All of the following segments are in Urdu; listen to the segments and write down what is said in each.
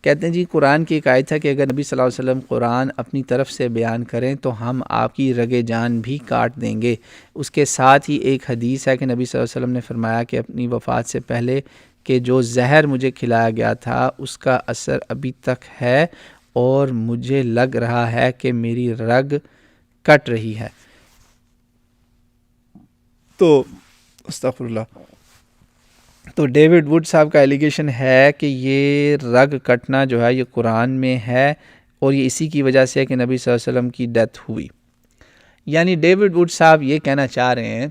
کہتے ہیں جی قرآن کی ایک آیت ہے کہ اگر نبی صلی اللہ علیہ وسلم قرآن اپنی طرف سے بیان کریں تو ہم آپ کی رگ جان بھی کاٹ دیں گے۔ اس کے ساتھ ہی ایک حدیث ہے کہ نبی صلی اللہ علیہ وسلم نے فرمایا کہ اپنی وفات سے پہلے کہ جو زہر مجھے کھلایا گیا تھا اس کا اثر ابھی تک ہے اور مجھے لگ رہا ہے کہ میری رگ کٹ رہی ہے۔ تو استغفر اللہ، تو ڈیوڈ ووڈ صاحب کا ایلیگیشن ہے کہ یہ رگ کٹنا جو ہے یہ قرآن میں ہے اور یہ اسی کی وجہ سے ہے کہ نبی صلی اللہ علیہ وسلم کی ڈیتھ ہوئی۔ یعنی ڈیوڈ ووڈ صاحب یہ کہنا چاہ رہے ہیں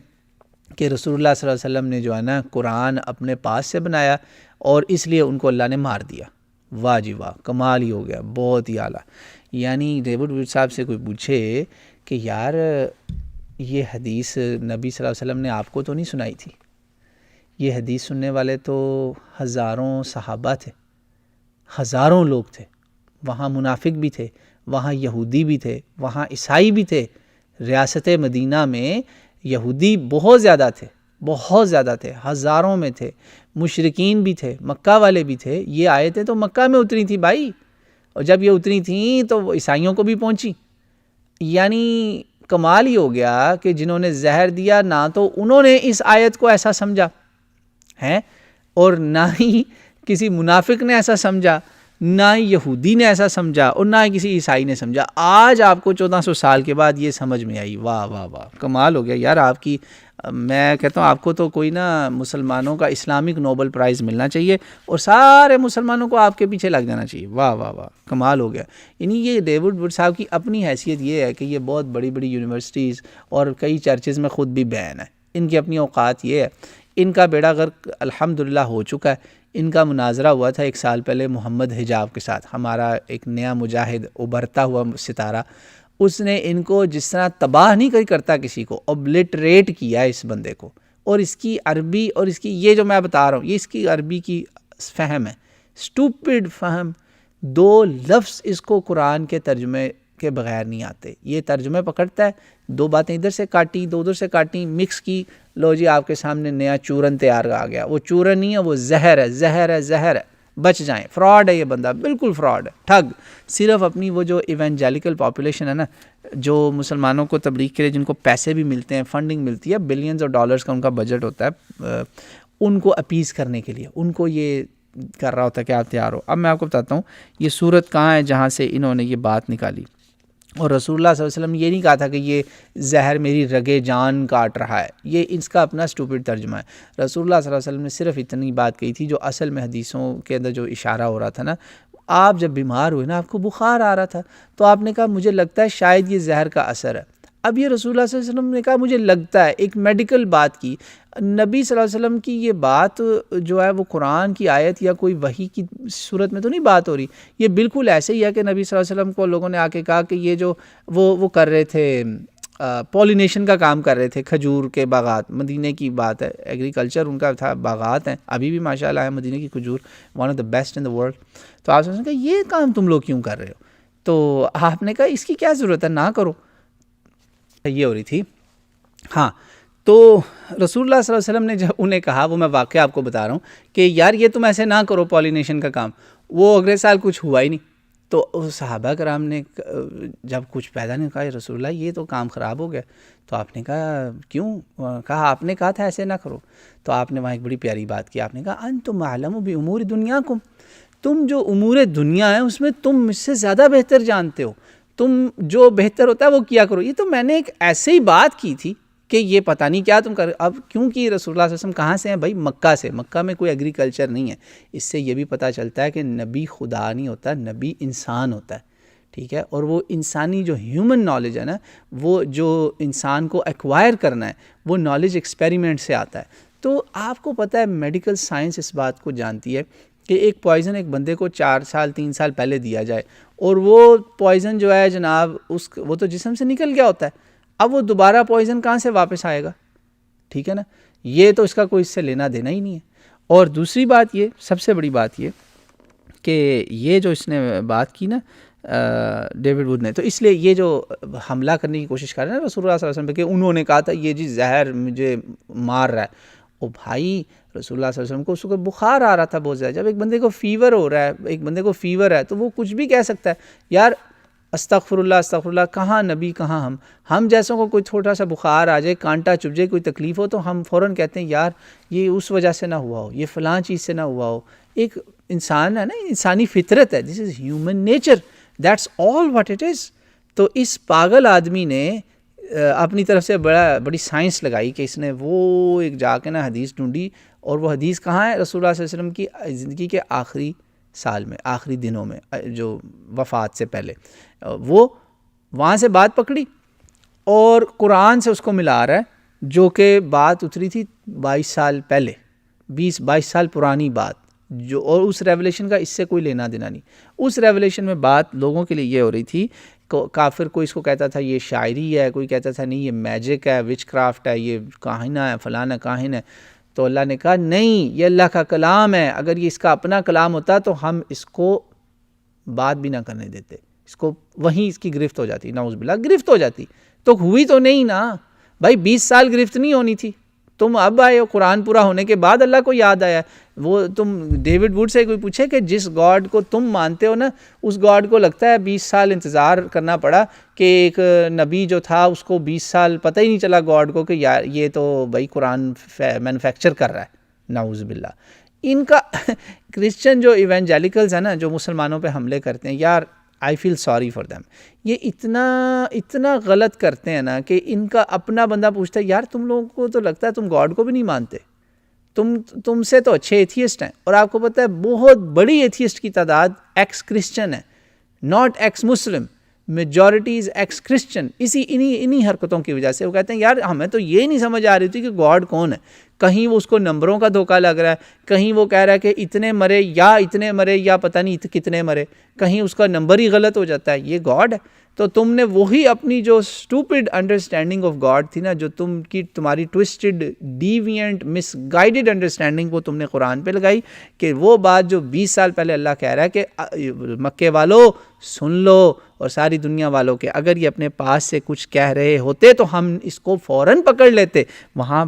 کہ رسول اللہ صلی اللہ علیہ وسلم نے جو ہے نا قرآن اپنے پاس سے بنایا اور اس لیے ان کو اللہ نے مار دیا۔ واہ جی واہ، کمال ہی ہو گیا، بہت ہی اعلیٰ۔ یعنی ڈیوڈ ووڈ صاحب سے کوئی پوچھے کہ یار یہ حدیث نبی صلی اللہ علیہ وسلم نے آپ کو تو نہیں سنائی تھی، یہ حدیث سننے والے تو ہزاروں صحابہ تھے، ہزاروں لوگ تھے، وہاں منافق بھی تھے، وہاں یہودی بھی تھے، وہاں عیسائی بھی تھے۔ ریاست مدینہ میں یہودی بہت زیادہ تھے، بہت زیادہ تھے، ہزاروں میں تھے، مشرکین بھی تھے، مکہ والے بھی تھے۔ یہ آیتیں تو مکہ میں اتری تھی بھائی، اور جب یہ اتری تھیں تو عیسائیوں کو بھی پہنچی۔ یعنی کمال ہی ہو گیا کہ جنہوں نے زہر دیا نہ تو انہوں نے اس آیت کو ایسا سمجھا ہے اور نہ ہی کسی منافق نے ایسا سمجھا، نہ ہی یہودی نے ایسا سمجھا اور نہ ہی کسی عیسائی نے سمجھا۔ آج آپ کو 1400 سال کے بعد یہ سمجھ میں آئی۔ واہ واہ واہ، کمال ہو گیا یار آپ کی۔ میں کہتا ہوں آپ کو تو کوئی نا مسلمانوں کا اسلامک نوبل پرائز ملنا چاہیے اور سارے مسلمانوں کو آپ کے پیچھے لگ جانا چاہیے۔ واہ واہ واہ، کمال ہو گیا۔ یعنی یہ ڈیوڈ ووڈ صاحب کی اپنی حیثیت یہ ہے کہ یہ بہت بڑی بڑی یونیورسٹیز اور کئی چرچز میں خود بھی بین ہے، ان کی اپنی اوقات یہ ہے۔ ان کا بیڑا غرق الحمدللہ ہو چکا ہے۔ ان کا مناظرہ ہوا تھا 1 سال پہلے محمد حجاب کے ساتھ، ہمارا ایک نیا مجاہد ابھرتا ہوا ستارہ۔ اس نے ان کو جس طرح تباہ نہیں کرتا کسی کو، اوبلیٹریٹ کیا اس بندے کو۔ اور اس کی عربی اور اس کی یہ جو میں بتا رہا ہوں یہ اس کی عربی کی فہم ہے، سٹوپڈ فہم۔ 2 لفظ اس کو قرآن کے ترجمے کے بغیر نہیں آتے۔ یہ ترجمے پکڑتا ہے، 2 باتیں ادھر سے کاٹی 2 ادھر سے کاٹی، مکس کی، لو جی آپ کے سامنے نیا چورن تیار آ گیا۔ وہ چورن نہیں ہے، وہ زہر ہے، زہر ہے، زہر ہے۔ بچ جائیں، فراڈ ہے یہ بندہ، بالکل فراڈ ہے، ٹھگ۔ صرف اپنی وہ جو ایونجیلیکل پاپولیشن ہے نا، جو مسلمانوں کو تبلیغ کے لیے جن کو پیسے بھی ملتے ہیں، فنڈنگ ملتی ہے، بلینز آف ڈالرز کا ان کا بجٹ ہوتا ہے، ان کو اپیز کرنے کے لیے ان کو یہ کر رہا ہوتا ہے کہ آپ تیار ہو۔ اب میں آپ کو بتاتا ہوں یہ صورت کہاں ہے جہاں سے انہوں نے یہ بات نکالی۔ اور رسول اللہ صلی اللہ علیہ وسلم نے یہ نہیں کہا تھا کہ یہ زہر میری رگے جان کاٹ رہا ہے، یہ اس کا اپنا سٹوپڈ ترجمہ ہے۔ رسول اللہ صلی اللہ علیہ وسلم نے صرف اتنی بات کہی تھی جو اصل میں حدیثوں کے اندر جو اشارہ ہو رہا تھا نا، آپ جب بیمار ہوئے نا، آپ کو بخار آ رہا تھا تو آپ نے کہا مجھے لگتا ہے شاید یہ زہر کا اثر ہے۔ اب یہ رسول اللہ صلی اللہ علیہ وسلم نے کہا مجھے لگتا ہے، ایک میڈیکل بات کی۔ نبی صلی اللہ علیہ وسلم کی یہ بات جو ہے وہ قرآن کی آیت یا کوئی وحی کی صورت میں تو نہیں بات ہو رہی، یہ بالکل ایسے ہی ہے کہ نبی صلی اللہ علیہ وسلم کو لوگوں نے آ کے کہا کہ یہ جو وہ کر رہے تھے پولینیشن کا کام کر رہے تھے، کھجور کے باغات، مدینے کی بات ہے، ایگریکلچر ان کا تھا، باغات ہیں ابھی بھی ماشاءاللہ ہے مدینے کی کھجور، one of the best in the world. تو آپ نے کہا یہ کام تم لوگ کیوں کر رہے ہو؟ تو آپ نے کہا اس کی کیا ضرورت ہے، نہ کرو۔ یہ ہو رہی تھی۔ ہاں، تو رسول اللہ صلی اللہ علیہ وسلم نے جب انہیں کہا، وہ میں واقعہ آپ کو بتا رہا ہوں کہ یار یہ تم ایسے نہ کرو پولینیشن کا کام، وہ اگلے سال کچھ ہوا ہی نہیں۔ تو صحابہ کرام نے جب کچھ پیدا نہیں کہا رسول اللہ یہ تو کام خراب ہو گیا، تو آپ نے کہا کیوں؟ کہا آپ نے کہا تھا ایسے نہ کرو۔ تو آپ نے وہاں ایک بڑی پیاری بات کی، آپ نے کہا انتم اعلم بامور دنیاکم، تم جو امور دنیا ہے اس میں تم مجھ سے زیادہ بہتر جانتے ہو، تم جو بہتر ہوتا ہے وہ کیا کرو۔ یہ تو میں نے ایک ایسے ہی بات کی تھی کہ یہ پتہ نہیں کیا تم کر۔ اب کیونکہ رسول اللہ صلی اللہ علیہ وسلم کہاں سے ہیں بھائی؟ مکہ سے۔ مکہ میں کوئی ایگریکلچر نہیں ہے۔ اس سے یہ بھی پتہ چلتا ہے کہ نبی خدا نہیں ہوتا، نبی انسان ہوتا ہے، ٹھیک ہے؟ اور وہ انسانی جو ہیومن نالج ہے نا، وہ جو انسان کو ایکوائر کرنا ہے، وہ نالج ایکسپیریمنٹ سے آتا ہے۔ تو آپ کو پتہ ہے میڈیکل سائنس اس بات کو جانتی ہے کہ ایک پوائزن ایک بندے کو 4 سال 3 سال پہلے دیا جائے اور وہ پوائزن جو ہے جناب وہ تو جسم سے نکل گیا ہوتا ہے، اب وہ دوبارہ پوائزن کہاں سے واپس آئے گا؟ ٹھیک ہے نا؟ یہ تو اس کا کوئی اس سے لینا دینا ہی نہیں ہے۔ اور دوسری بات یہ، سب سے بڑی بات یہ کہ یہ جو اس نے بات کی نا ڈیوڈ ووڈ نے، تو اس لیے یہ جو حملہ کرنے کی کوشش کر رہے ہیں رسول اللہ صلی اللہ علیہ وسلم پہ کہ انہوں نے کہا تھا یہ جی زہر مجھے مار رہا ہے، او بھائی رسول اللہ صلی اللہ علیہ وسلم کو اس کو بخار آ رہا تھا بہت زیادہ. جب ایک بندے کو فیور ہو رہا ہے، ایک بندے کو فیور ہے، تو وہ کچھ بھی کہہ سکتا ہے. یار استغفر اللہ، کہاں نبی کہاں ہم جیسوں کو کوئی چھوٹا سا بخار آ جائے، کانٹا چبھ جائے، کوئی تکلیف ہو، تو ہم فوراً کہتے ہیں یار یہ اس وجہ سے نہ ہوا ہو، یہ فلاں چیز سے نہ ہوا ہو. ایک انسان ہے نا، انسانی فطرت ہے، this is human nature, that's all what it is. تو اس پاگل آدمی نے اپنی طرف سے بڑی سائنس لگائی کہ اس نے وہ ایک جا کے نا حدیث ڈھونڈی، اور وہ حدیث کہاں ہے؟ رسول اللہ صلی اللہ علیہ وسلم کی زندگی کے آخری سال میں، آخری دنوں میں، جو وفات سے پہلے. وہ وہاں سے بات پکڑی اور قرآن سے اس کو ملا رہا ہے، جو کہ بات اتری تھی 22 سال پہلے، 22 سال پرانی بات، جو اور اس ریولیشن کا اس سے کوئی لینا دینا نہیں. اس ریولیشن میں بات لوگوں کے لیے یہ ہو رہی تھی، کافر کوئی اس کو کہتا تھا یہ شاعری ہے، کوئی کہتا تھا نہیں یہ میجک ہے، وچ کرافٹ ہے، یہ کاہنہ ہے، فلانا کاہن ہے. تو اللہ نے کہا نہیں، یہ اللہ کا کلام ہے، اگر یہ اس کا اپنا کلام ہوتا تو ہم اس کو بات بھی نہ کرنے دیتے، اس کو وہیں اس کی گرفت ہو جاتی، نعوذ باللہ گرفت ہو جاتی. تو ہوئی تو نہیں نا بھائی، 20 سال گرفت نہیں ہونی تھی. تم اب آئے ہو، قرآن پورا ہونے کے بعد اللہ کو یاد آیا. وہ تم ڈیوڈ ووڈ سے کوئی پوچھے کہ جس گاڈ کو تم مانتے ہو نا، اس گاڈ کو لگتا ہے 20 سال انتظار کرنا پڑا کہ ایک نبی جو تھا اس کو 20 سال پتہ ہی نہیں چلا گاڈ کو کہ یار یہ تو بھائی قرآن مینوفیکچر کر رہا ہے، نعوذ باللہ. ان کا کرسچن جو ایونجیلیکلز ہیں نا، جو مسلمانوں پہ حملے کرتے ہیں، یار آئی فیل سوری فار دیم. یہ اتنا غلط کرتے ہیں نا کہ ان کا اپنا بندہ پوچھتا ہے یار تم لوگوں کو تو لگتا ہے تم گاڈ کو بھی نہیں مانتے، تم سے تو اچھے ایتھیسٹ ہیں. اور آپ کو پتہ ہے بہت بڑی ایتھیسٹ کی تعداد ایکس کرسچن ہے، not x Muslim, majorities x Christian. انہی حرکتوں کی وجہ سے وہ کہتے ہیں یار ہمیں تو یہ نہیں سمجھ آ رہی تھی کہ گاڈ کون ہے. کہیں وہ اس کو نمبروں کا دھوکہ لگ رہا ہے، کہیں وہ کہہ رہا ہے کہ اتنے مرے یا پتہ نہیں کتنے مرے، کہیں اس کا نمبر ہی غلط ہو جاتا ہے. یہ گاڈ ہے. تو تم نے وہی اپنی جو اسٹوپڈ انڈرسٹینڈنگ آف گاڈ تھی نا، جو تمہاری ٹوسٹڈ ڈیوینٹ مس گائیڈڈ انڈرسٹینڈنگ، وہ تم نے قرآن پہ لگائی کہ وہ بات جو 20 سال پہلے اللہ کہہ رہا ہے کہ مکے والوں سن لو، اور ساری دنیا والوں کے اگر یہ اپنے پاس سے کچھ کہہ رہے ہوتے تو ہم اس کو فوراً پکڑ لیتے. وہاں